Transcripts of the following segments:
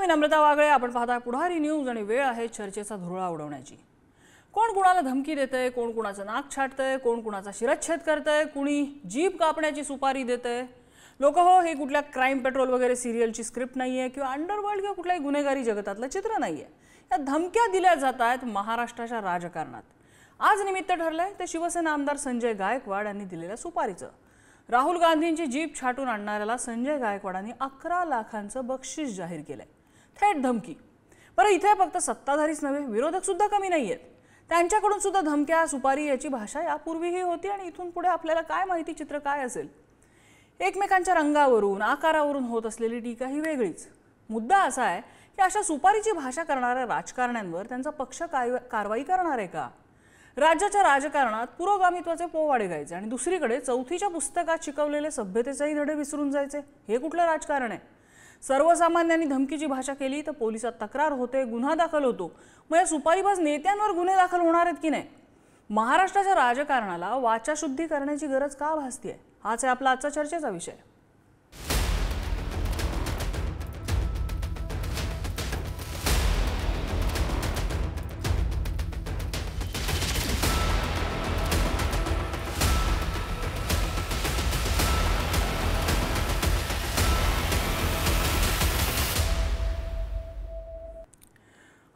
मी नम्रता वागळे. आपण पाहता पुढारी न्यूज आणि वेळ आहे चर्चेचा धुरळा उडवण्याची. कोण कुणाला धमकी देतंय, कोण कुणाचं नाक छाटतंय, कोण कुणाचा शिरच्छेद करतंय, कुणी जीभ कापण्याची सुपारी देतंय. लोक हो, हे कुठल्या क्राईम पेट्रोल वगैरे सिरियलची स्क्रिप्ट नाहीये किंवा अंडरवर्ल्ड किंवा कुठल्याही गुन्हेगारी जगतातलं चित्र नाहीये. या धमक्या दिल्या जात आहेत महाराष्ट्राच्या राजकारणात. आज निमित्त ठरलंय ते शिवसेना आमदार संजय गायकवाड यांनी दिलेल्या सुपारीचं. राहुल गांधींची जीभ छाटून आणणाऱ्याला संजय गायकवाडांनी 11 लाखांचं बक्षीस जाहीर केलंय. थेट धमकी. बरं, इथे फक्त सत्ताधारीच नव्हे, विरोधक सुद्धा कमी नाहीयेत. त्यांच्याकडून सुद्धा धमक्या, सुपारी याची भाषा यापूर्वीही होती आणि इथून पुढे आपल्याला काय माहिती चित्र काय असेल. एकमेकांच्या रंगावरून, आकारावरून होत असलेली टीका ही वेगळीच. मुद्दा असा आहे की अशा सुपारीची भाषा करणाऱ्या राजकारण्यांवर त्यांचा पक्ष कारवाई करणार आहे का? राज्याच्या राजकारणात पुरोगामित्वाचे पोवाडे गायचे आणि दुसरीकडे चौथीच्या पुस्तकात शिकवलेले सभ्यतेचेही धडे विसरून जायचे. हे कुठलं राजकारण आहे? सर्वसामान्यांनी धमकीची भाषा केली तर पोलिसात तक्रार होते, गुन्हा दाखल होतो. मग या सुपारीबाज नेत्यांवर गुन्हे दाखल होणार आहेत की नाही? महाराष्ट्राच्या राजकारणाला वाचाशुद्धी करण्याची गरज का भासतेय? हाच आहे आपला आजचा चर्चेचा विषय.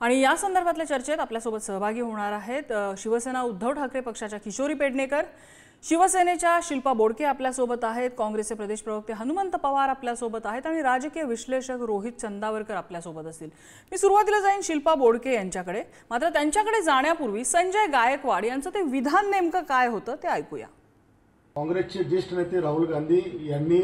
आणि या संदर्भातल्या चर्चेत आपल्यासोबत सहभागी होणार आहेत शिवसेना उद्धव ठाकरे पक्षाच्या किशोरी पेडणेकर, शिवसेनेच्या शिल्पा बोडके आपल्यासोबत आहेत, काँग्रेसचे प्रदेश प्रवक्ते हनुमंत पवार आपल्यासोबत आहेत आणि राजकीय विश्लेषक रोहित चंदावरकर आपल्यासोबत असतील. मी सुरुवातीला जाईन शिल्पा बोडके यांच्याकडे. मात्र त्यांच्याकडे जाण्यापूर्वी संजय गायकवाड यांचं ते विधान नेमकं काय होतं ते ऐकूया. काँग्रेसचे ज्येष्ठ नेते राहुल गांधी यांनी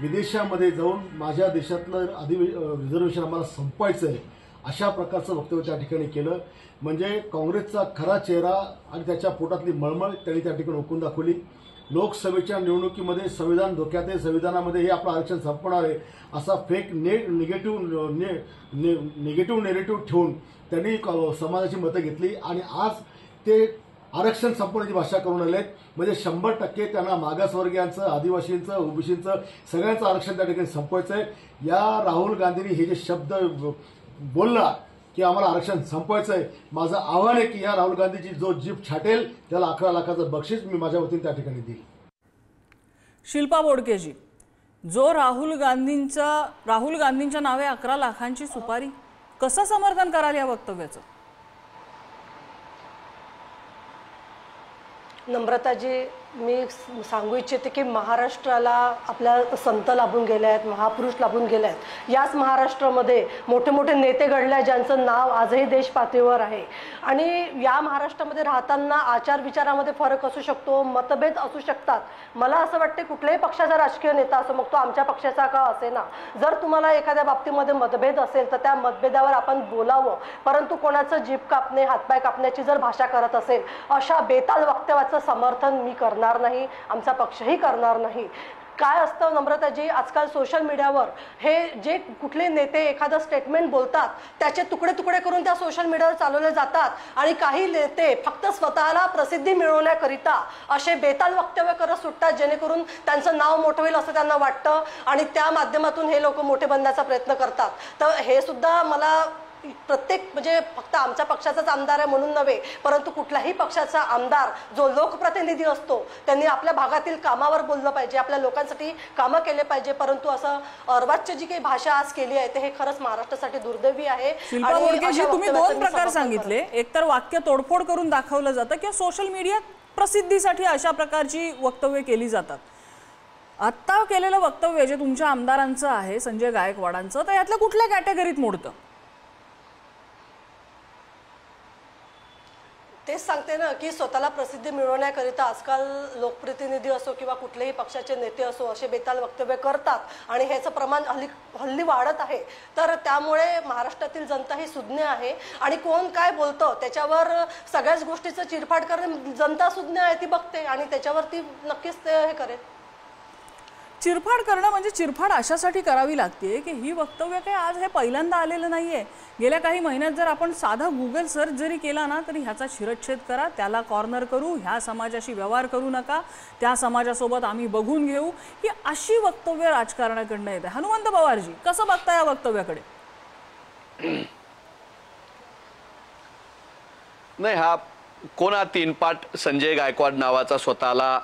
विदेशामध्ये जाऊन माझ्या देशातलं रिझर्वेशन आम्हाला संपवायचं आहे अशा प्रकारचं वक्तव्य त्या ठिकाणी केलं. म्हणजे काँग्रेसचा खरा चेहरा आणि त्याच्या पोटातली मळमळ त्यांनी त्या ठिकाणी ओकून दाखवली. लोकसभेच्या निवडणुकीमध्ये संविधान धोक्यात आहे, संविधानामध्ये हे आपलं आरक्षण संपणार आहे असा फेक निगेटिव्ह नेरेटिव्ह ठेवून त्यांनी समाजाची मतं घेतली आणि आज ते आरक्षण संपवण्याची भाषा करून आलेत. म्हणजे 100% त्यांना मागासवर्गीयांचं, आदिवासींचं, ओबीसींचं सगळ्यांचं आरक्षण त्या ठिकाणी संपवायचं आहे. या राहुल गांधींनी हे जे शब्द बोलला की आम्हाला आरक्षण संपवायचं आहे, माझं आव्हान आहे की या राहुल गांधीची जो जीभ छाटेल त्याला 11 लाखाचं बक्षीस मी माझ्या वतीने त्या ठिकाणी देईल. शिल्पा बोडकेजी, जो राहुल गांधींच्या नावे 11 लाखांची सुपारी, कसं समर्थन कराल या वक्तव्याचं? नम्रताजी, मी सांगू इच्छिते की महाराष्ट्राला आपल्या संत लाभून गेले आहेत, महापुरुष लाभून गेले आहेत. याच महाराष्ट्रामध्ये मोठे मोठे नेते घडले आहेत ज्यांचं नाव आजही देश पातळीवर आहे. आणि या महाराष्ट्रामध्ये राहताना आचार विचारामध्ये फरक असू शकतो, मतभेद असू शकतात. मला असं वाटते कुठल्याही पक्षाचा राजकीय नेता असो, मग तो आमच्या पक्षाचा का असेना, जर तुम्हाला एखाद्या बाबतीमध्ये मतभेद असेल तर त्या मतभेदावर आपण बोलावं. परंतु कोणाचं जीभ कापणे, हातपाय कापण्याची जर भाषा करत असेल अशा बेताल वक्तव्याचं समर्थन मी करणार नाही, आमचा पक्षही करणार नाही. काय असतं नम्रताजी, आजकाल सोशल मीडियावर हे जे कुठले नेते एखादं स्टेटमेंट बोलतात त्याचे तुकडे तुकडे करून त्या सोशल मीडियावर चालवले जातात आणि काही नेते फक्त स्वतःला प्रसिद्धी मिळवण्याकरिता असे बेताल वक्तव्य करत सुटतात जेणेकरून त्यांचं नाव मोठं होईल असं त्यांना वाटतं आणि त्या माध्यमातून हे लोक मोठे बनण्याचा प्रयत्न करतात. तर हे सुद्धा मला प्रत्येक म्हणजे फक्त आमच्या पक्षाचाच आमदार आहे म्हणून नव्हे, परंतु कुठल्याही पक्षाचा आमदार जो लोकप्रतिनिधी असतो त्यांनी आपल्या भागातील कामावर बोललं पाहिजे, आपल्या लोकांसाठी कामं केले पाहिजे. परंतु असं अर्वाच्य जी काही भाषा आज केली आहे ते हे खरंच महाराष्ट्रासाठी दुर्दैवी आहे. तुम्ही दोन प्रकार सांगितले, एकतर वाक्य तोडफोड करून दाखवलं जातं किंवा सोशल मीडियात प्रसिद्धीसाठी अशा प्रकारची वक्तव्य केली जातात. आत्ता केलेलं वक्तव्य जे तुमच्या आमदारांचं आहे, संजय गायकवाडांचं, तर यातलं कुठल्या कॅटेगरीत मोडतं? तेच सांगते ना की स्वतःला प्रसिद्धी मिळवण्याकरिता आजकाल लोकप्रतिनिधी असो किंवा कुठलेही पक्षाचे नेते असो असे बेताल वक्तव्य करतात आणि ह्याचं प्रमाण हल्ली वाढत आहे. तर त्यामुळे महाराष्ट्रातील जनता ही सुज्ञ आहे आणि कोण काय बोलतं त्याच्यावर सगळ्याच गोष्टीचं चिरफाड करणे जनता सुज्ञ आहे, ती बघते आणि त्याच्यावर ती नक्कीच हे करेल. चिरफाड करणं म्हणजे चिरफाड अशासाठी करावी लागते की ही वक्तव्य काय आज हे पहिल्यांदा आलेलं नाहीये. गेल्या काही महिन्यात जर आपण साधा गुगल सर्च जरी केला ना तरी ह्याचा शिरच्छेद करा, त्याला कॉर्नर करू, ह्या समाजाशी व्यवहार करू नका, त्या समाजासोबत आम्ही बघून घेऊ, ही अशी वक्तव्य राजकारणाकडनं येते. हनुमंत पवारजी, कसं बघता या वक्तव्याकडे? नाही, हा कोणा तीनपाट संजय गायकवाड नावाचा स्वतःला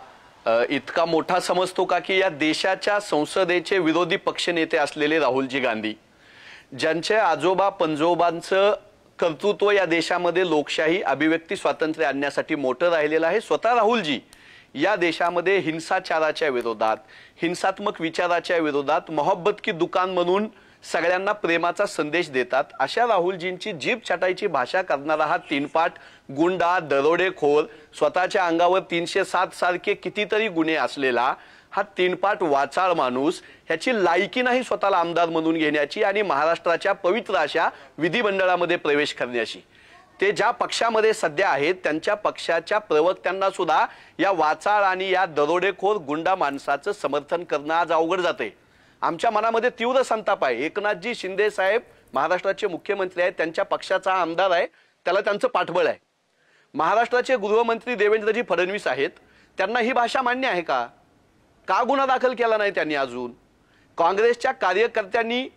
इतका मोठा समजतो का की या देशाच्या संसदेचे विरोधी पक्षनेते असलेले राहुलजी गांधी, ज्यांच्या आजोबा पंजोबांचं कर्तृत्व या देशामध्ये लोकशाही अभिव्यक्ती स्वातंत्र्य आणण्यासाठी मोठं राहिलेलं आहे, स्वतः राहुलजी या देशामध्ये हिंसाचाराच्या विरोधात, हिंसात्मक विचाराच्या विरोधात मोहब्बत की दुकान म्हणून सगळ्यांना प्रेमाचा संदेश देतात, अशा राहुलजींची जीभ छाटायची भाषा करणारा हा तीनपाट गुंडा, दरोडेखोर, स्वतःच्या अंगावर 307 सारखे कितीतरी गुन्हे असलेला हा तीनपाट वाचाळ माणूस, ह्याची लायकी नाही स्वतःला आमदार म्हणून घेण्याची आणि महाराष्ट्राच्या पवित्र अशा विधिमंडळामध्ये प्रवेश करण्याची. ते ज्या पक्षामध्ये सध्या आहेत त्यांच्या पक्षाच्या प्रवक्त्यांना सुद्धा या वाचाळ आणि या दरोडेखोर गुंडा माणसाचं समर्थन करणं आज अवघड जाते. आमच्या मनामध्ये तीव्र संताप आहे. एकनाथजी शिंदे साहेब महाराष्ट्राचे मुख्यमंत्री आहेत, त्यांच्या पक्षाचा आमदार आहे, त्याला त्यांचं पाठबळ आहे. महाराष्ट्राचे गृहमंत्री देवेंद्रजी फडणवीस आहेत, त्यांना ही भाषा मान्य आहे का? का गुन्हा दाखल केला नाही त्यांनी अजून? काँग्रेसच्या कार्यकर्त्यांनी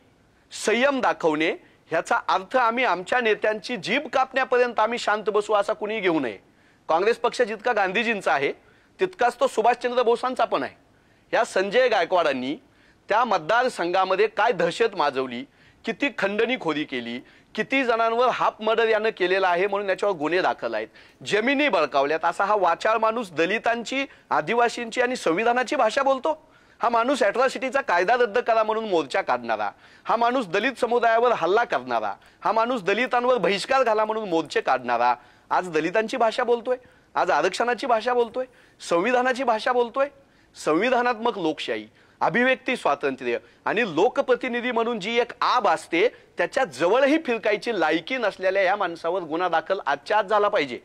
संयम दाखवणे ह्याचा अर्थ आम्ही आमच्या नेत्यांची जीभ कापण्यापर्यंत आम्ही शांत बसू असा कुणी घेऊ नये. काँग्रेस पक्ष जितका गांधीजींचा आहे तितकाच तो सुभाषचंद्र बोसांचा पण आहे. या संजय गायकवाडांनी त्या मतदारसंघामध्ये काय दहशत माजवली, किती खंडणीखोरी केली, किती जणांवर हाफ मर्डर यानं केलेला आहे म्हणून याच्यावर गुन्हे दाखल आहेत, जमिनी बळकावल्यात, असा हा वाचाळ माणूस दलितांची, आदिवासींची आणि संविधानाची भाषा बोलतो. हा माणूस अॅट्रॉसिटीचा कायदा रद्द करा म्हणून मोर्चा काढणारा, हा माणूस दलित समुदायावर हल्ला करणारा, हा माणूस दलितांवर बहिष्कार घाला म्हणून मोर्चे काढणारा आज दलितांची भाषा बोलतोय, आज आरक्षणाची भाषा बोलतोय, संविधानाची भाषा बोलतोय. संविधानात्मक लोकशाही, अभिव्यक्ती स्वातंत्र्य आणि लोकप्रतिनिधी म्हणून जी एक आब असते त्याच्या जवळही फिरकायची लायकी नसलेल्या या माणसावर गुन्हा दाखल आजच्या आज झाला पाहिजे.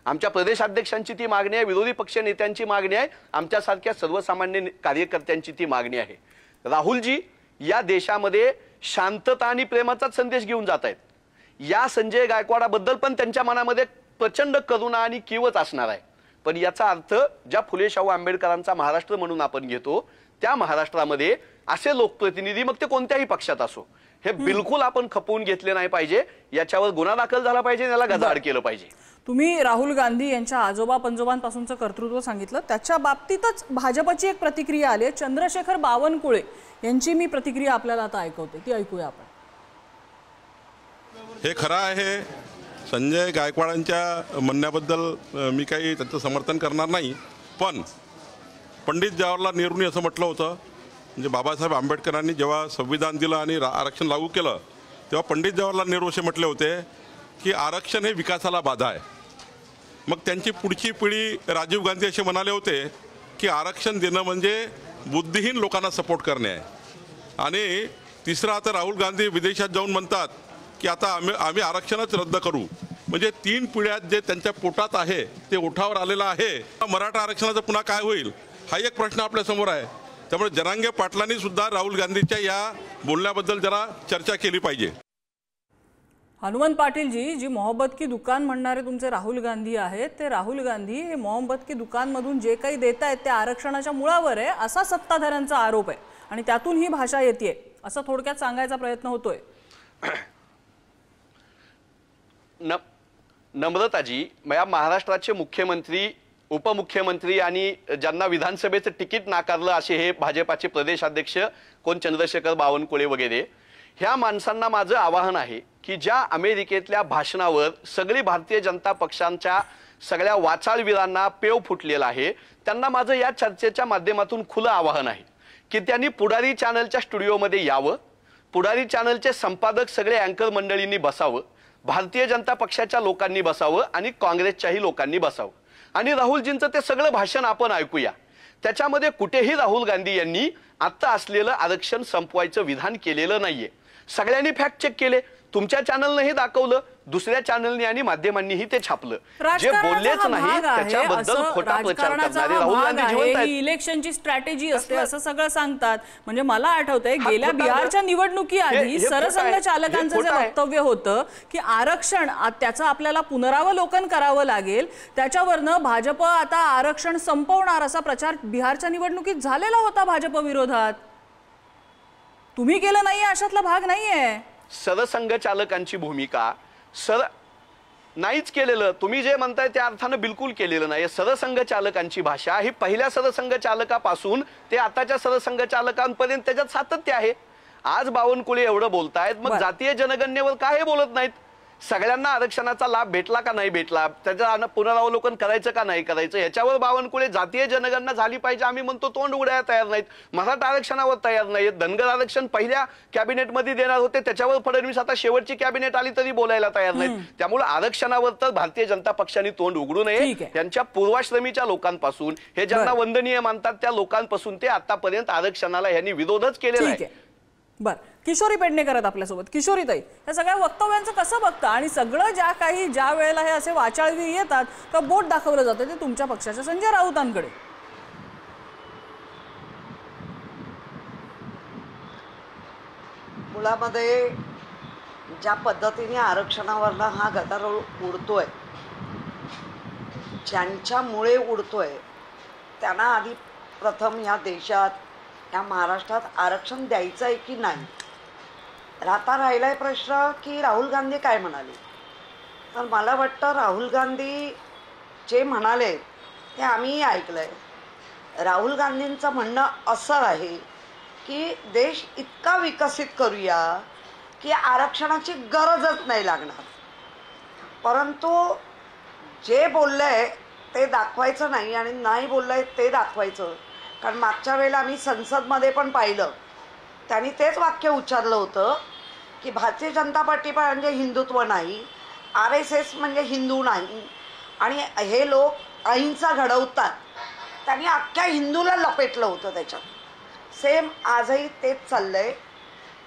आमच्या प्रदेशाध्यक्षांची ती मागणी आहे, विरोधी पक्ष नेत्यांची मागणी आहे, आमच्यासारख्या सर्वसामान्य कार्यकर्त्यांची ती मागणी आहे. राहुलजी या देशामध्ये शांतता आणि प्रेमाचाच संदेश घेऊन जात आहेत. या संजय गायकवाडाबद्दल पण त्यांच्या मनामध्ये प्रचंड करुणा आणि कीवच असणार आहे. पण याचा अर्थ ज्या फुले शाहू आंबेडकरांचा महाराष्ट्र म्हणून आपण घेतो त्या महाराष्ट्रामध्ये असे लोकप्रतिनिधी मग ते कोणत्याही पक्षात असो हे बिलकुल आपण खपवून घेतले नाही पाहिजे. याच्यावर गुन्हा दाखल झाला पाहिजे, याला गजाआड केलं पाहिजे. तुम्ही राहुल गांधी यांच्या आजोबा पंजोबांपासूनचं कर्तृत्व सांगितलं, त्याच्या बाबतीतच भाजपची एक प्रतिक्रिया आली आहे. चंद्रशेखर बावनकुळे यांची मी प्रतिक्रिया आपल्याला आता ऐकवते, ती ऐकूया आपण. हे खरं आहे, संजय गायकवाडांच्या म्हणण्याबद्दल मी काही त्यांचं समर्थन करणार नाही. पण पंडित जवाहरलाल नेहरूंनी असं म्हटलं होतं, म्हणजे बाबासाहेब आंबेडकरांनी जेव्हा संविधान दिलं आणि आरक्षण लागू केलं तेव्हा पंडित जवाहरलाल नेहरू असे म्हटले होते की आरक्षण हे विकासाला बाधा आहे. मग त्यांची पुढची पिढी राजीव गांधी असे म्हणाले होते की आरक्षण देणं म्हणजे बुद्धिहीन लोकांना सपोर्ट करणे आहे. आणि तिसरा आता राहुल गांधी विदेशात जाऊन म्हणतात की आता आम्ही आरक्षणच रद्द करू. म्हणजे 3 पिढ्यात जे त्यांच्या पोटात आहे ते ओठावर आलेलं आहे. मराठा आरक्षणाचं पुन्हा काय होईल हा एक प्रश्न आपल्या समोर आहे. त्यामुळे जरांगे पाटलांनी सुद्धा राहुल गांधीच्या या बोलण्याबद्दल जरा चर्चा केली पाहिजे. हनुमंत पाटीलजी, जी मोहब्बत की दुकान म्हणणारे तुमचे राहुल गांधी आहेत, ते राहुल गांधी हे मोहब्बत की दुकान मधून जे काही देत आहेत ते आरक्षणाच्या मुळावर आहे असा सत्ताधाऱ्यांचा आरोप आहे आणि त्यातून ही भाषा येते असं थोडक्यात सांगायचा प्रयत्न होतोय. नम्रताजी, या महाराष्ट्राचे मुख्यमंत्री, उपमुख्यमंत्री आणि ज्यांना विधानसभेचं तिकीट नाकारलं असे हे भाजपाचे प्रदेशाध्यक्ष कोण चंद्रशेखर बावनकुळे वगैरे, ह्या माणसांना माझं आवाहन आहे की ज्या अमेरिकेतल्या भाषणावर सगळी भारतीय जनता पक्षांच्या सगळ्या वाचाळवीरांना पेव फुटलेला आहे, त्यांना माझं या चर्चेच्या माध्यमातून खुलं आवाहन आहे की त्यांनी पुढारी चॅनलच्या स्टुडिओमध्ये यावं, पुढारी चॅनलचे संपादक सगळे अँकर मंडळींनी बसावं, भारतीय जनता पक्षाच्या लोकांनी बसावं आणि काँग्रेसच्याही लोकांनी बसावं आणि राहुलजींचं ते सगळं भाषण आपण ऐकूया. त्याच्यामध्ये कुठेही राहुल गांधी यांनी आता असलेलं आरक्षण संपवायचं विधान केलेलं नाहीये. सगळ्यांनी फॅक्ट चेक केले, तुमच्या चॅनलनेही दाखवलं, दुसऱ्या चॅनलनी आणि माध्यमांनीही ते छापलं. जे बोललेच नाही त्याच्याबद्दल खोटा प्रचार करणारे राहुल गांधी जिवंत आहेत. इलेक्शनची स्ट्रॅटेजी असते असं सगळं सांगतात. म्हणजे मला आठवतंय गेल्या बिहारच्या निवडणुकी आधी सरसंघ चालकांचं जे वक्तव्य होतं की आरक्षण त्याचं आपल्याला पुनरावलोकन करावं लागेल, त्याच्यावरनं भाजप आता आरक्षण संपवणार असा प्रचार बिहारच्या निवडणुकीत झालेला होता भाजप विरोधात. तुम्ही केलं नाहीये अशातला भाग नाहीये. सरसंघचालकांची भूमिका नाहीच केलेलं, तुम्ही जे म्हणताय त्या अर्थानं बिलकुल केलेलं नाही. सरसंघचालकांची भाषा ही पहिल्या सरसंघचालकापासून ते आताच्या सरसंघचालकांपर्यंत त्याच्यात सातत्य आहे. आज बावनकुळे एवढं बोलतायत, मग जातीय जनगणनेवर का हे बोलत नाहीत? सगळ्यांना आरक्षणाचा लाभ भेटला का नाही भेटला, त्याचं पुनरावलोकन करायचं का नाही करायचं, याच्यावर बावनकुळे जातीय जनगणना झाली पाहिजे आम्ही म्हणतो, तोंड उघडायला तयार नाहीत. मराठा आरक्षणावर तयार नाहीत. धनगर आरक्षण पहिल्या कॅबिनेटमध्ये देणार होते, त्याच्यावर फडणवीस आता शेवटची कॅबिनेट आली तरी बोलायला तयार नाहीत. त्यामुळे आरक्षणावर तर भारतीय जनता पक्षाने तोंड उघडू नये. त्यांच्या पूर्वाश्रमीच्या लोकांपासून, हे ज्यांना वंदनीय मानतात त्या लोकांपासून ते आतापर्यंत आरक्षणाला यांनी विरोधच केलेला आहे. बर, किशोरी पेडणेकर आहेत आपल्यासोबत. किशोरी ताई, या सगळ्या वक्तव्यांचं कसं बघता? आणि सगळं ज्या वेळेला हे असे वाचाळवी येतात तर बोट दाखवलं जातं ते तुमच्या पक्षाच्या संजय राऊतांकडे. मुळामध्ये ज्या पद्धतीने आरक्षणावरला हा गदारोळ उडतोय, ज्यांच्यामुळे उडतोय त्यांना आधी प्रथम या देशात, या महाराष्ट्रात आरक्षण द्यायचं आहे की नाही. आता राहिलाय प्रश्न की राहुल गांधी काय म्हणाले. तर मला वाटतं राहुल गांधी जे म्हणाले ते आम्हीही ऐकलंय. राहुल गांधींचं म्हणणं असं आहे की देश इतका विकसित करूया की आरक्षणाची गरजच नाही लागणार. परंतु जे बोललंय ते दाखवायचं नाही आणि नाही बोललंय ते दाखवायचं. कारण मागच्या वेळेला आम्ही संसदमध्ये पण पाहिलं, त्यांनी तेच वाक्य उच्चारलं होतं की भारतीय जनता पार्टी म्हणजे हिंदुत्व नाही, RSS म्हणजे हिंदू नाही, आणि हे लोक अहिंसा घडवतात. त्यांनी अख्ख्या हिंदूला लपेटलं होतं त्याच्यात. सेम आजही तेच चाललंय.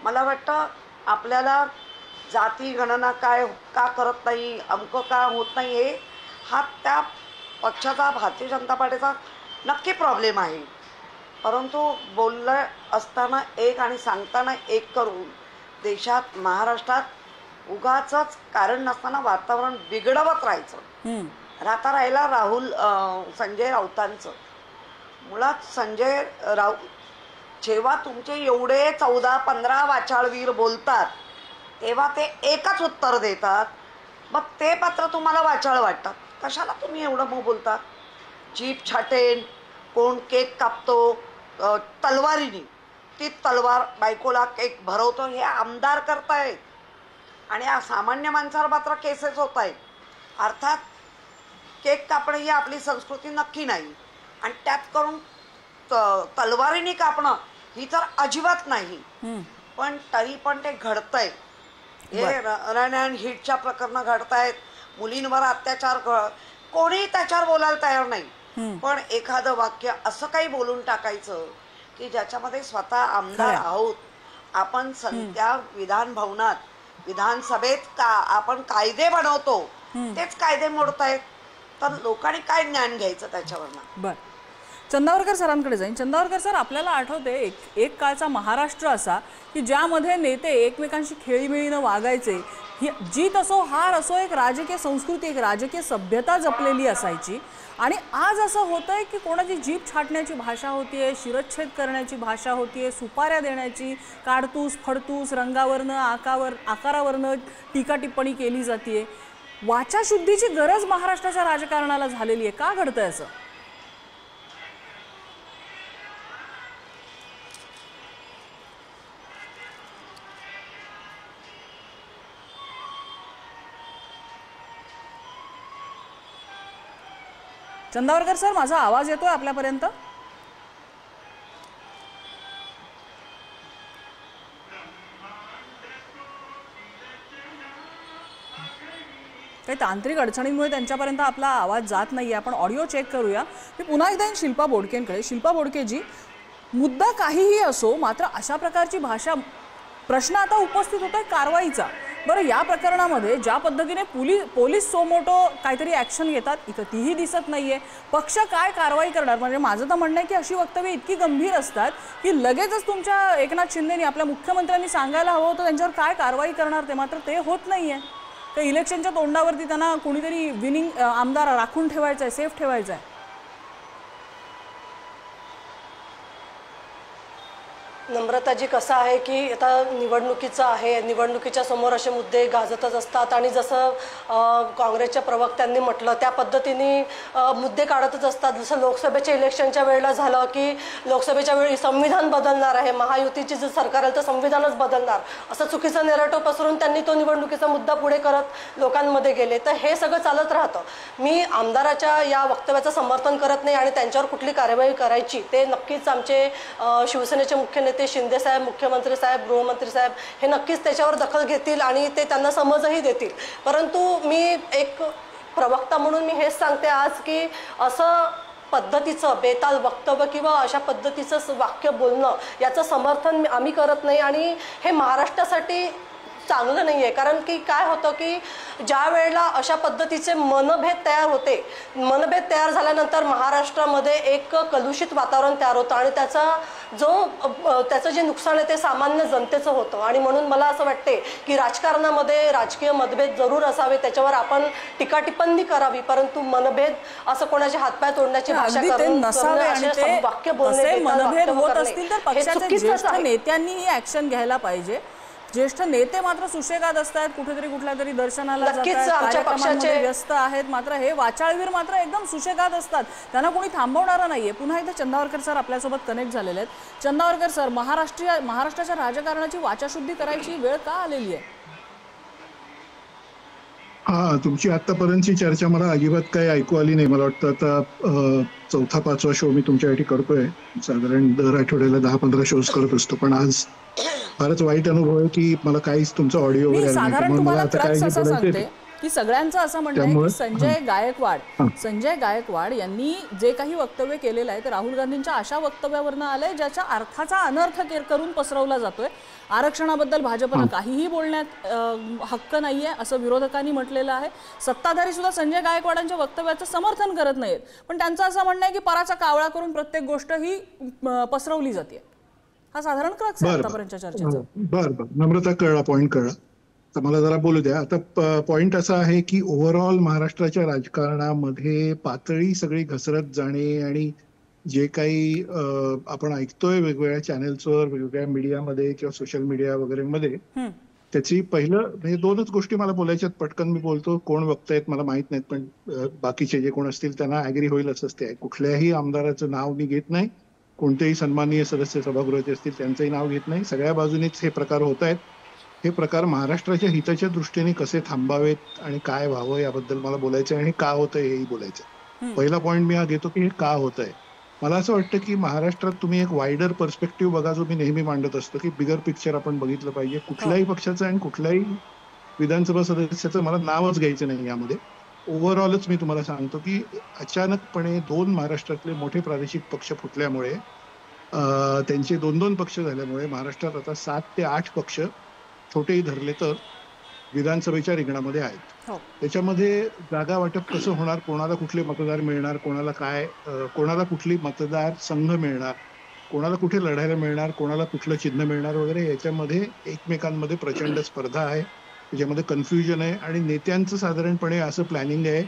मला वाटतं आपल्याला जाती गणना काय का करत नाही, अमकं का होत नाही, हे हा त्या पक्षाचा, भारतीय जनता पार्टीचा नक्की प्रॉब्लेम आहे. परंतु बोललं असताना एक आणि सांगताना एक करून देशात, महाराष्ट्रात उगाचच कारण नसताना वातावरण बिघडवत राहायचं. आता राहिला संजय राऊतांचं. मुळात संजय राऊत जेव्हा तुमचे एवढे 14-15 वाचाळवीर बोलतात तेव्हा ते एकच उत्तर देतात. मग ते पात्र तुम्हाला वाचाळ वाटतात. कशाला तुम्ही एवढं मग बोलता? जीप छाटेन, कोण केक कापतो तलवारीने, ती तलवार बायकोला केक भरवतो, हे आमदार करतायत. आणि सामान्य माणसावर मात्र केसेस होत आहेत. अर्थात केक कापणं ही आपली संस्कृती नक्की नाही, आणि त्यात करून तलवारीने कापणं ही तर अजिबात नाही. पण तरी पण ते घडतंय. हे रन अँड हिटच्या प्रकरणं घडतायत, मुलींवर अत्याचार, कोणीही त्याच्यावर बोलायला तयार नाही. पण एखादं वाक्य असं काही बोलून टाकायचं की ज्याच्यामध्ये स्वतः आमदार आहोत आपण, त्या विधान भवनात, विधानसभेत आपण कायदे बनवतो, तेच कायदे मोडतायत. तर लोकांनी काय ज्ञान घ्यायचं त्याच्यावरनं. बर, चंदावरकर सरांकडे जाईन. चंदावरकर सर, आपल्याला आठवते एक काळचा महाराष्ट्र असा की ज्यामध्ये नेते एकमेकांशी खेळीमेळीनं वागायचे. ही जीत असो हार असो, एक राजकीय संस्कृती, एक राजकीय सभ्यता जपलेली असायची. आणि आज असं होतंय की कोणाची जीभ छाटण्याची भाषा होतीये, शिरच्छेद करण्याची भाषा होतीये, सुपाऱ्या देण्याची, काडतूस फडतूस, रंगावरनं आकारावरनं टीका टिप्पणी केली जाते. वाचाशुद्धीची गरज महाराष्ट्राच्या राजकारणाला झालेली आहे. का घडतंय असं? चंदावरकर सर, माझा आवाज येतोय आपल्यापर्यंत? काही तांत्रिक अडचणींमुळे त्यांच्यापर्यंत आपला आवाज जात नाहीये. आपण ऑडिओ चेक करूया. मी पुन्हा एकदा शिल्पा बोडकेंकडे. शिल्पा बोडकेजी, मुद्दा काहीही असो, मात्र अशा प्रकारची भाषा, प्रश्न आता उपस्थित होतोय कारवाईचा. बरं, या प्रकरणामध्ये ज्या पद्धतीने पोलीस सोमोटो काहीतरी ॲक्शन घेतात, इथं तीही दिसत नाहीये. पक्ष काय कारवाई करणार? म्हणजे माझं तर म्हणणं आहे की अशी वक्तव्य इतकी गंभीर असतात की लगेचच तुमच्या एकनाथ शिंदेनी, आपल्या मुख्यमंत्र्यांनी सांगायला हवं होतं त्यांच्यावर काय कारवाई करणार ते. मात्र ते होत नाहीये. तर इलेक्शनच्या तोंडावरती त्यांना कोणीतरी विनिंग आमदार राखून ठेवायचा आहे, सेफ ठेवायचा आहे. नम्रताजी, कसं आहे की आता निवडणुकीचं आहे, निवडणुकीच्या समोर असे मुद्दे गाजतच असतात आणि जसं काँग्रेसच्या प्रवक्त्यांनी म्हटलं त्या पद्धतीने मुद्दे काढतच असतात. जसं लोकसभेच्या इलेक्शनच्या वेळेला झालं की लोकसभेच्या वेळी संविधान बदलणार आहे, महायुतीची जर सरकार आलं तर संविधानच बदलणार, असं चुकीचं नेरेटिव्ह पसरून त्यांनी तो निवडणुकीचा मुद्दा पुढे करत लोकांमध्ये गेले. तर हे सगळं चालत राहतं. मी आमदाराच्या या वक्तव्याचं समर्थन करत नाही आणि त्यांच्यावर कुठली कार्यवाही करायची ते नक्कीच आमचे शिवसेनेचे मुख्य नेते शिंदे साहेब, मुख्यमंत्री साहेब, गृहमंत्री साहेब हे नक्कीच त्याच्यावर दखल घेतील आणि ते त्यांना समजही देतील. परंतु मी एक प्रवक्ता म्हणून मी हेच सांगते आज की असं पद्धतीचं बेताल वक्तव्य किंवा अशा पद्धतीचं वाक्य बोलणं याचं समर्थन आम्ही करत नाही आणि हे महाराष्ट्रासाठी चांगलं नाही आहे. कारण की काय होतं की ज्या वेळेला अशा पद्धतीचे मनभेद तयार होते, मनभेद तयार झाल्यानंतर महाराष्ट्रामध्ये एक कलुषित वातावरण तयार होतं आणि त्याचं जे नुकसान आहे ते सामान्य जनतेचं होतं. आणि म्हणून मला असं वाटते की राजकारणामध्ये राजकीय मतभेद जरूर असावे, त्याच्यावर आपण टीका टिप्पणी करावी, परंतु मनभेद असं कोणाचे हातपाय तोडण्याची भाषा करून वाक्य बोलणे, मनभेद होत असतील तर पक्षाच्या ज्येष्ठ नेत्यांनी ही ऍक्शन घ्यायला पाहिजे. ज्येष्ठ नेते मात्र सुशेगाद असतात, कुठेतरी कुठल्या तरी दर्शनाला जातात, कार्यक्रमांमध्ये व्यस्त आहेत, मात्र हे वाचाळवीर मात्र एकदम सुशेगाद असतात, त्यांना कोणी थांबवणारं नाहीये. पुन्हा एकदा चंदावरकर सर आपल्यासोबत कनेक्ट झालेले आहेत. चंदावरकर सर, महाराष्ट्राच्या राजकारणाची वाचाशुद्धी करायची वेळ का आलेली आहे? तुमची आतापर्यंतची चर्चा मला अजिबात काही ऐकू आली नाही. मला वाटतं आता 4-5वा शो मी तुमच्यासाठी करतोय. साधारण दर आठवड्याला 10-15 शोज करत असतो, पण आज फारच वाईट अनुभव आहे की मला काहीच तुमचा ऑडिओ वगैरे सांगते की सगळ्यांचं असं म्हणणं आहे की संजय गायकवाड यांनी जे काही वक्तव्य केलेलं आहे ते राहुल गांधींच्या अशा वक्तव्यावरनं आलंय ज्याच्या अर्थाचा अनर्थ करून पसरवला जातोय. आरक्षणाबद्दल भाजपनं काहीही बोलण्यात हक्क नाहीये असं विरोधकांनी म्हटलेलं आहे. सत्ताधारी सुद्धा संजय गायकवाडांच्या वक्तव्याचं समर्थन करत नाहीत, पण त्यांचं असं म्हणणं आहे की पराचा कावळा करून प्रत्येक गोष्ट ही पसरवली जाते. हा साधारण क्रक्स आहे आतापर्यंतच्या चर्चेचा. बरं, नम्रता कळला, पॉईंट कळला. तर मला जरा बोलू द्या. आता पॉईंट असा आहे की ओव्हरऑल महाराष्ट्राच्या राजकारणामध्ये पातळी सगळी घसरत जाणे आणि जे काही आपण ऐकतोय वेगवेगळ्या चॅनेल्सवर, वेगवेगळ्या मीडियामध्ये किंवा सोशल मीडिया वगैरे मध्ये, त्याची पहिलं म्हणजे 2च गोष्टी मला बोलायच्यात. पटकन मी बोलतो. कोण वक्तायत मला माहित नाहीत, पण बाकीचे जे कोण असतील त्यांना ऍग्री होईल असंच ते आहे. कुठल्याही आमदाराचं नाव मी घेत नाही, कोणतेही सन्माननीय सदस्य सभागृहाचे असतील त्यांचंही नाव घेत नाही. सगळ्या बाजूनीच हे प्रकार होत आहेत. हे प्रकार महाराष्ट्राच्या हिताच्या दृष्टीने कसे थांबावेत आणि काय व्हावं याबद्दल मला बोलायचं आहे आणि का होतंय हेही बोलायचं. पहिला पॉईंट मी हा घेतो की हे का होतंय. मला असं वाटतं की महाराष्ट्रात तुम्ही एक वायडर पर्स्पेक्टिव्ह बघा, जो मी नेहमी मांडत असतो की बिगर पिक्चर आपण बघितलं पाहिजे. कुठल्याही पक्षाचं आणि कुठल्याही विधानसभा सदस्याचं मला नावच घ्यायचं नाही यामध्ये. ओव्हरऑलच मी तुम्हाला सांगतो की अचानकपणे 2 महाराष्ट्रातले मोठे प्रादेशिक पक्ष फुटल्यामुळे, त्यांचे 2-2 पक्ष झाल्यामुळे महाराष्ट्रात आता 7 ते 8 पक्ष छोटेही धरले तर विधानसभेच्या रिंगणामध्ये आहेत. त्याच्यामध्ये जागा वाटप कसं होणार, कोणाला कुठले मतदार मिळणार, कोणाला कुठली मतदार संघ मिळणार, कोणाला कुठे लढायला मिळणार, कोणाला कुठलं चिन्ह मिळणार वगैरे, याच्यामध्ये एकमेकांमध्ये प्रचंड स्पर्धा आहे. त्याच्यामध्ये कन्फ्युजन आहे आणि नेत्यांचं साधारणपणे असं प्लॅनिंग आहे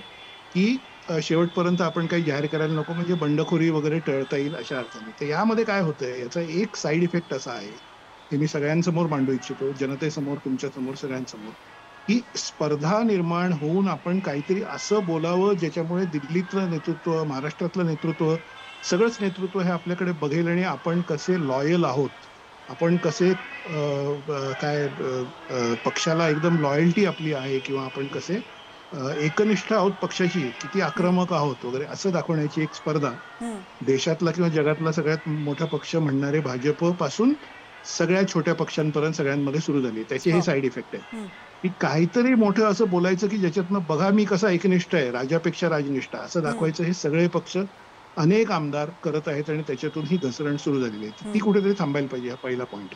की शेवटपर्यंत आपण काही जाहीर करायला नको, म्हणजे बंडखोरी वगैरे टळता येईल अशा अर्थाने. तर यामध्ये काय होतंय, याचा एक साईड इफेक्ट असा आहे हे मी सगळ्यांसमोर मांडू इच्छितो, जनतेसमोर, तुमच्यासमोर, सगळ्यांसमोर, की स्पर्धा निर्माण होऊन आपण काहीतरी असं बोलावं ज्याच्यामुळे दिल्लीतलं नेतृत्व, महाराष्ट्रातलं नेतृत्व, सगळंच नेतृत्व हे आपल्याकडे बघेल आणि आपण कसे लॉयल आहोत, आपण कसे पक्षाला एकदम लॉयल्टी आपली आहे किंवा आपण कसे एकनिष्ठ आहोत पक्षाची, किती आक्रमक आहोत वगैरे असं दाखवण्याची एक स्पर्धा देशातला किंवा जगातला सगळ्यात मोठा पक्ष म्हणणारे भाजप पासून सगळ्या छोट्या पक्षांपर्यंत सगळ्यांमध्ये सुरू झाली. त्याचे हे साईड इफेक्ट आहे की काहीतरी मोठं असं बोलायचं की ज्याच्यातनं बघा मी कसा एकनिष्ठ आहे, राजापेक्षा राजनिष्ठ असं दाखवायचं. हे सगळे पक्ष, अनेक आमदार करत आहेत आणि त्याच्यातून ही घसरण सुरू झालेली आहे. ती कुठेतरी थांबायला पाहिजे, हा पहिला पॉईंट.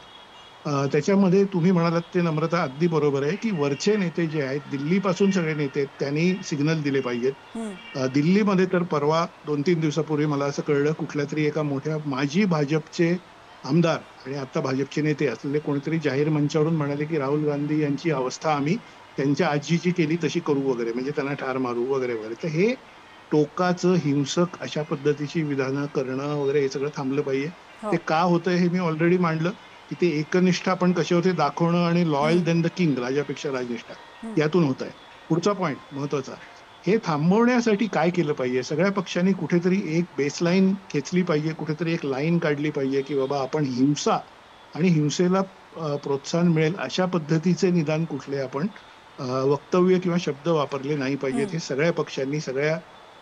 त्याच्यामध्ये तुम्ही म्हणालात ते नम्रता अगदी बरोबर आहे की वरचे नेते जे आहेत, दिल्लीपासून सगळे नेते, त्यांनी सिग्नल दिले पाहिजेत. दिल्लीमध्ये तर परवा 2-3 दिवसापूर्वी मला असं कळलं, कुठल्या तरी एका मोठ्या माजी भाजपचे आमदार आणि आता भाजपचे नेते असलेले कोणीतरी जाहीर मंचावरून म्हणाले की राहुल गांधी यांची अवस्था आम्ही त्यांच्या आजीची केली तशी करू वगैरे, म्हणजे त्यांना ठार मारू वगैरे वगैरे. तर हे टोकाचं, हिंसक अशा पद्धतीची विधानं करणं वगैरे हे सगळं थांबलं पाहिजे. ते का होतंय हे मी ऑलरेडी मांडलं की ते एकनिष्ठ आपण कसे होते दाखवणं आणि लॉयल देन द किंग, राजापेक्षा राजनिष्ठा, यातून होत आहे. पुढचा पॉइंट महत्वाचा, हे थांबवण्यासाठी काय केलं पाहिजे? सगळ्या पक्षांनी कुठेतरी एक बेसलाईन खेचली पाहिजे, कुठेतरी एक लाईन काढली पाहिजे की बाबा आपण हिंसा आणि हिंसेला प्रोत्साहन मिळेल अशा पद्धतीचे निदान कुठले आपण वक्तव्य किंवा शब्द वापरले नाही पाहिजेत. हे सगळ्या पक्षांनी, सगळ्या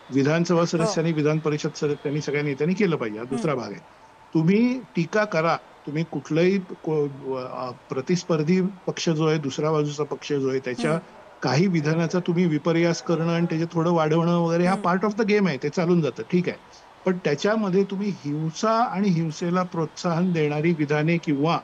विधानसभा सदस्यांनी, विधान परिषद सदस्यांनी, सगळ्या नेत्यांनी केलं पाहिजे. हा दुसरा भाग आहे. तुम्ही टीका करा, तुम्ही कुठलाही प्रतिस्पर्धी पक्ष जो आहे, दुसऱ्या बाजूचा पक्ष जो आहे, त्याच्या काही विधानाचा तुम्ही विपर्यास करणं आणि त्याचे थोडं वाढवणं वगैरे हा पार्ट ऑफ द गेम आहे, ते चालून जातं, ठीक आहे. पण त्याच्यामध्ये तुम्ही हिंसा आणि हिंसेला प्रोत्साहन देणारी विधाने किंवा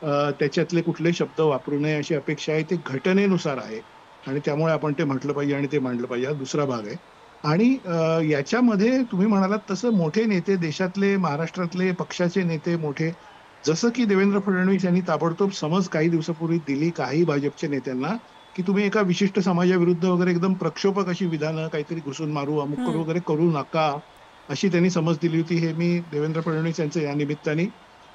त्याच्यातले कुठले शब्द वापरू नये अशी अपेक्षा आहे, ते घटनेनुसार आहे आणि त्यामुळे आपण ते म्हटलं पाहिजे आणि ते मांडलं पाहिजे. हा दुसरा भाग आहे. आणि याच्यामध्ये तुम्ही म्हणालात तसं मोठे नेते, देशातले, महाराष्ट्रातले पक्षाचे नेते मोठे, जसं की देवेंद्र फडणवीस यांनी ताबडतोब समज काही दिवसापूर्वी दिली काही भाजपच्या नेत्यांना की तुम्ही एका विशिष्ट समाजाविरुद्ध वगैरे एकदम प्रक्षोभक अशी विधानं, काहीतरी घुसून मारू, अमुक करू वगैरे करू नका, अशी त्यांनी समज दिली होती. हे मी देवेंद्र फडणवीस यांचं या निमित्ताने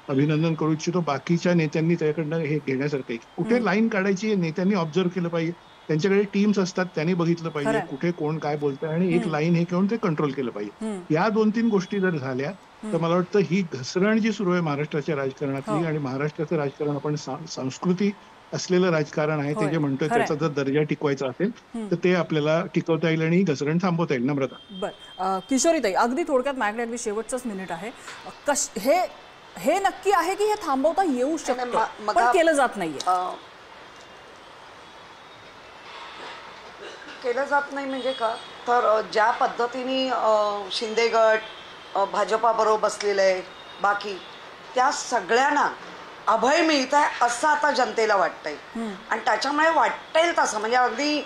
अभिनंदन करू इच्छितो. बाकीच्या नेत्यांनी त्याच्याकडनं हे घेण्यासारखं आहे. कुठे लाईन काढायची नेत्यांनी ऑब्झर्व्ह केलं पाहिजे. त्यांच्याकडे टीम्स असतात, त्यांनी बघितलं पाहिजे कुठे कोण काय बोलतंय आणि एक लाईन हे घेऊन ते कंट्रोल केलं पाहिजे. या 2-3 गोष्टी जर झाल्या तर मला वाटतं ही घसरण जी सुरू आहे महाराष्ट्राच्या राजकारणातली, आणि महाराष्ट्राचं राजकारण आपण संस्कृती असलेलं राजकारण आहे, ते जे म्हणतोय त्याचा जर दर्जा टिकवायचा असेल तर ते आपल्याला टिकवता येईल आणि घसरण थांबवता येईल. नम्रता. बरं, किशोरीताई, अगदी थोडक्यात माझ्याकडे अगदी शेवटचंच मिनिट आहे. हे नक्की आहे की हे थांबवता येऊ शकतं पण केलं जात नाहीये? केलं जात नाही म्हणजे का, तर ज्या पद्धतीने शिंदे गट भाजपाबरोबर बसलेलं आहे, बाकी त्या सगळ्यांना अभय मिळत आहे असं आता जनतेला वाटतंय. आणि त्याच्यामुळे वाटेल तसं म्हणजे अगदी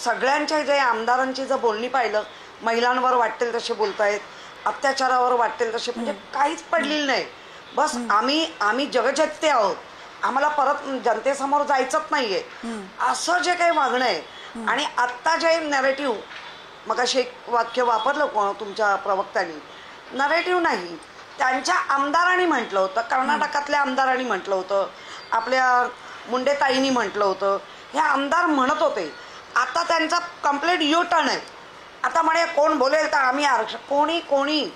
सगळ्यांच्या जे आमदारांची जर बोलणी पाहिलं, महिलांवर वाटेल तसे बोलतायत, अत्याचारावर वाटेल तसे, म्हणजे काहीच पडलेलं नाही. बस आम्ही जगजत्ते आहोत, आम्हाला परत जनतेसमोर जायचंच नाहीये असं जे काही वागणं आहे. आणि आत्ता जे नरेटिव्ह, मग असे एक वाक्य वापरलं तुमच्या प्रवक्त्यांनी, नरेटिव्ह नाही, त्यांच्या आमदारांनी म्हटलं होतं, कर्नाटकातल्या आमदारांनी म्हटलं होतं, आपल्या मुंडेताईंनी म्हटलं होतं, हे आमदार म्हणत होते. आता त्यांचा कम्प्लीट यू टर्न आहे. आता म्हणे कोण बोलेल तर आम्ही आरक्षण, कोणी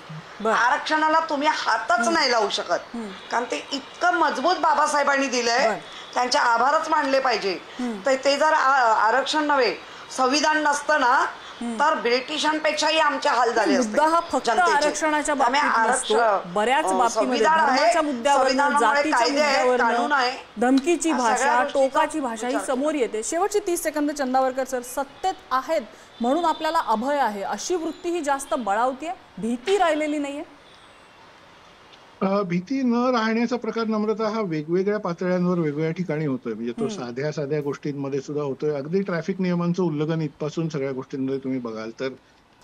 आरक्षणाला तुम्ही हातच नाही लावू शकत, कारण ते इतकं मजबूत बाबासाहेबांनी दिलंय, त्यांचे आभारच मानले पाहिजे. तर ते जर आरक्षण नव्हे संविधान नसतं ना तर ब्रिटिशांपेक्षाही आमचे हाल झाले असते. आरक्षणाच्या बाबतीत बऱ्याच बाबतीमध्ये धर्माच्या मुद्द्यावर, जातीच्या मुद्द्यावर, धमकीची भाषा, टोकाची भाषा ही समोर येते. शेवटची 30 सेकंद चंदावरकर सर, सत्तेत आहेत म्हणून आपल्याला अभय आहे अशी वृत्ती ही जास्त बळावतीये, भीती राहिलेली नाहीये? भीती न राहण्याचा प्रकार नम्रता हा वेगवेगळ्या पातळ्यांवर वेगवेगळ्या ठिकाणी होतोय. म्हणजे तो साध्या गोष्टींमध्ये सुद्धा होतोय. अगदी ट्रॅफिक नियमांचं उल्लंघन इथपासून सगळ्या गोष्टींमध्ये तुम्ही बघाल तर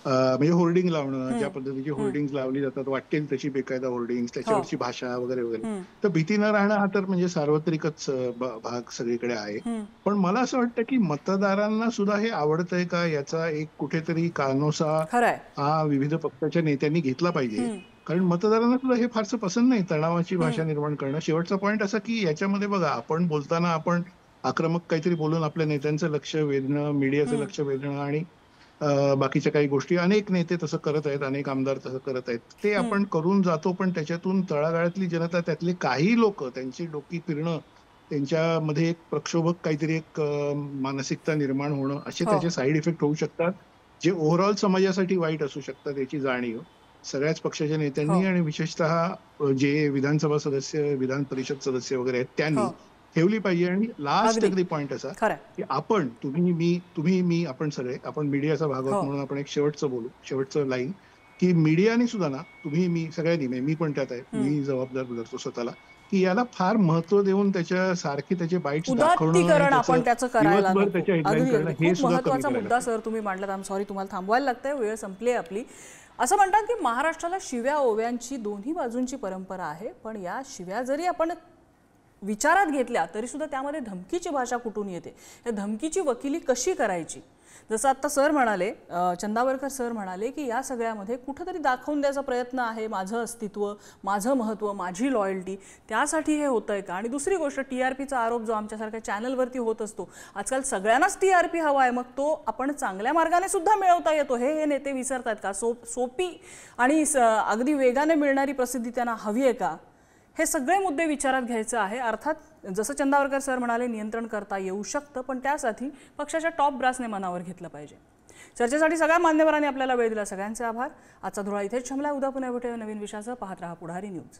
म्हणजे होर्डिंग लावणं, ज्या पद्धतीची होर्डिंग लावली जातात, वाटेल तशी बेकायदा होर्डिंग, त्याच्यावरची भाषा वगैरे वगैरे, तर भीती न राहणं हा तर म्हणजे सार्वत्रिकच भाग सगळीकडे आहे. पण मला असं वाटतं की मतदारांना सुद्धा हे आवडतंय का याचा एक कुठेतरी कानोसा हा विविध पक्षाच्या नेत्यांनी घेतला पाहिजे. कारण मतदारांना सुद्धा हे फारसं पसंत नाही तणावाची भाषा निर्माण करणं. शेवटचा पॉईंट असा की याच्यामध्ये बघा, आपण बोलताना आपण आक्रमक काहीतरी बोलून आपल्या नेत्यांचं लक्ष वेधणं, मीडियाचं लक्ष वेधणं आणि बाकीच्या काही गोष्टी अनेक नेते तसं करत आहेत, अनेक आमदार तसं करत आहेत, ते आपण करून जातो. पण त्याच्यातून तळागाळातली जनता, त्यातले काही लोक, त्यांची डोकी फिरणं, त्यांच्यामध्ये एक प्रक्षोभक काहीतरी एक मानसिकता निर्माण होणं, असे त्याचे साईड इफेक्ट होऊ शकतात, जे ओव्हरऑल समाजासाठी वाईट असू शकतात. याची जाणीव सगळ्याच पक्षाच्या नेत्यांनी आणि विशेषतः जे विधानसभा सदस्य, विधान परिषद सदस्य वगैरे आहेत त्यांनी ठेवली पाहिजे. आणि लास्ट अगदी पॉइंट असा की आपण, तुम्ही मी आपण सगळे, आपण मीडियाचा भाग आहोत म्हणून आपण एक शेवटचं लाईन की मीडियाने सुद्धा ना, तुम्ही मी सगळ्यांनी, मी पण त्यात आहे, मी जबाबदार धरतो स्वतःला, की याला फार महत्व देऊन त्याच्या सारखे त्याचे बाईट्स दाखवणं, आपण त्याचं करायला खूप महत्वाचा मुद्दा सर तुम्ही मांडलात. आय एम सॉरी, तुम्हाला थांबवायला लागतंय, वेळ संपली आपली. असं म्हणतात की महाराष्ट्राला शिव्या ओव्यांची दोन्ही बाजूंची परंपरा आहे, पण या शिव्या जरी आपण विचारात घेतल्या तरी सुद्धा त्यामध्ये धमकीची भाषा कुठून येते, या धमकीची वकिली कशी करायची, जसं आता सर म्हणाले, चंदावरकर सर म्हणाले की या सगळ्यामध्ये कुठेतरी दाखवून द्यायचा प्रयत्न आहे, माझं अस्तित्व, माझं महत्त्व, माझी लॉयल्टी, त्यासाठी हे होतंय का? आणि दुसरी गोष्ट, TRPचा आरोप जो आमच्यासारख्या चॅनलवरती होत असतो, आजकाल सगळ्यांनाच TRP हवा आहे, मग तो आपण चांगल्या मार्गाने सुद्धा मिळवता येतो, हे नेते विसरतात का? सोपी आणि अगदी वेगाने मिळणारी प्रसिद्धी त्यांना हवी आहे का? हे सगळे मुद्दे विचारात घ्यायचं आहे. अर्थात जसं चंदावरकर सर म्हणाले, नियंत्रण करता येऊ शकतं, पण त्यासाठी पक्षाच्या टॉप ब्रासने मनावर घेतलं पाहिजे. चर्चेसाठी सगळ्या मान्यवरांनी आपल्याला वेळ दिला, सगळ्यांचे आभार. आजचा धुळा इथेच थांबला. उद्या पुन्हा भेटूया नवीन विषयासह. पाहत रहा पुढारी न्यूज.